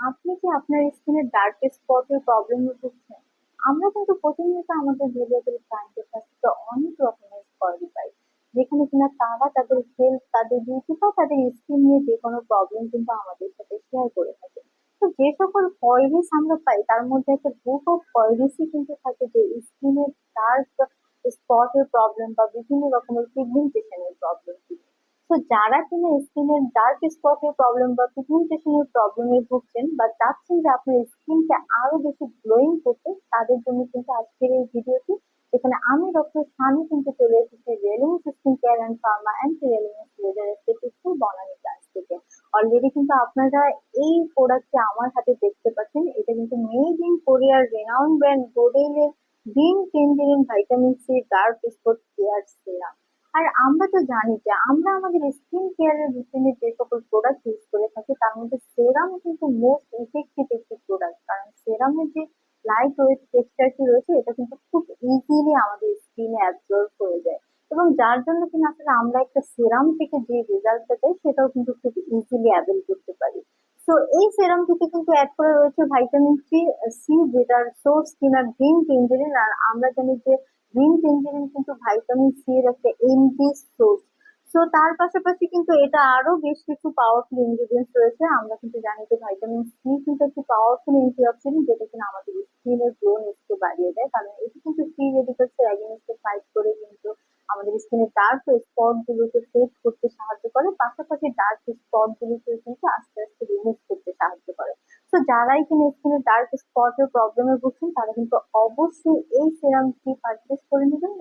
আপনি কি আপনার স্কিনের ডার্ক স্পটের প্রবলেমে ভুগছেন? আমরা কিন্তু প্রতিনিয়ত আমাদের ভেরিয়েবল ক্লায়েন্টের কাছ থেকে অনেক রকমের কোয়ারি পাই, যেখানে কিনা তারা তাদের হেলথ, তাদের বিউটি বা তাদের স্কিন নিয়ে যে কোনো প্রবলেম কিন্তু আমাদের সাথে শেয়ার করে থাকে। তো যে সকল কোয়ারিজ আমরা পাই তার মধ্যে একটা গ্রুপ অফ কোয়ারিজই কিন্তু থাকে যে স্কিনের ডার্ক স্পটের প্রবলেম বা বিভিন্ন রকমের পিগমেন্টেশনের প্রবলেম। তো যারা কিনা স্কিনের ডার্ক স্পটের প্রবলেম বা পিগমেন্টেশনের প্রবলেমে ভুগছেন বা চাচ্ছেন যে আপনার স্কিনকে আরো বেশি গ্লোয়িং করতে, তাদের জন্য কিন্তু আজকের এই ভিডিওটি, যেখানে আমি ডক্টর শানু কিন্তু চলে এসেছি Rellings skin care and pharma and Rellings laser aesthetics Banani branch থেকে। অলরেডি কিন্তু আপনারা এই প্রোডাক্টটি আমার হাতে দেখতে পাচ্ছেন। এটা কিন্তু মেড ইন কোরিয়ার রেনাউন্ড ব্র্যান্ড গোডেলের green tangerine vitamin C dark spot care serum. আর আমরা তো জানি যে আমরা আমাদের স্কিন কেয়ারের রুটিনে যে সকল প্রোডাক্ট ইউজ করে থাকি তার মধ্যে সেরাম কিন্তু মোস্ট ইফেক্টিভ একটি প্রোডাক্ট, কারণ সেরামের যে লাইট ওয়েট টেক্সচারটি রয়েছে এটা কিন্তু খুব ইজিলি আমাদের স্কিনে অ্যাবজর্ব হয়ে যায়, এবং যার জন্য কিনা আসলে আমরা একটা সেরাম থেকে যে রেজাল্টটা পাই সেটাও কিন্তু খুব ইজিলি অ্যাভেল করতে পারি। তো এই সেরামটিতে কিন্তু অ্যাড করা রয়েছে ভাইটামিন সি, যেটার সোর্স কিনা গ্রিন টেঞ্জেরিন। আর আমরা জানি যে গ্রিন টেঞ্জেরিন কিন্তু ভাইটামিন সি এর একটা এনরিচ সোর্স। সো তার পাশাপাশি কিন্তু এটা আরো বেশ কিছু পাওয়ারফুল ইনগ্রিডিয়েন্টস রয়েছে। আমরা কিন্তু জানি যে ভাইটামিন সি কিন্তু একটি পাওয়ারফুল অ্যান্টিঅক্সিডেন্ট, যেটা কিনা আমাদের স্কিনের গ্লোনেসকে বাড়িয়ে দেয়, কারণ এটি কিন্তু ফ্রি রেডিক্যালস এর এগেইনস্টে ফাইট করে কিন্তু আমাদের স্কিনের ডার্ক স্পট গুলোকে ফেড করতে সাহায্য করে, পাশাপাশি ডার্ক স্পট গুলোকে কিন্তু আস্তে আস্তে রিমুভ করতে সাহায্য করে। তো যারাই কিনা স্কিনের ডার্ক স্পটের প্রবলেমে ভুগছেন তারা কিন্তু অবশ্যই এই সিরামটি পারচেজ করে নেবেন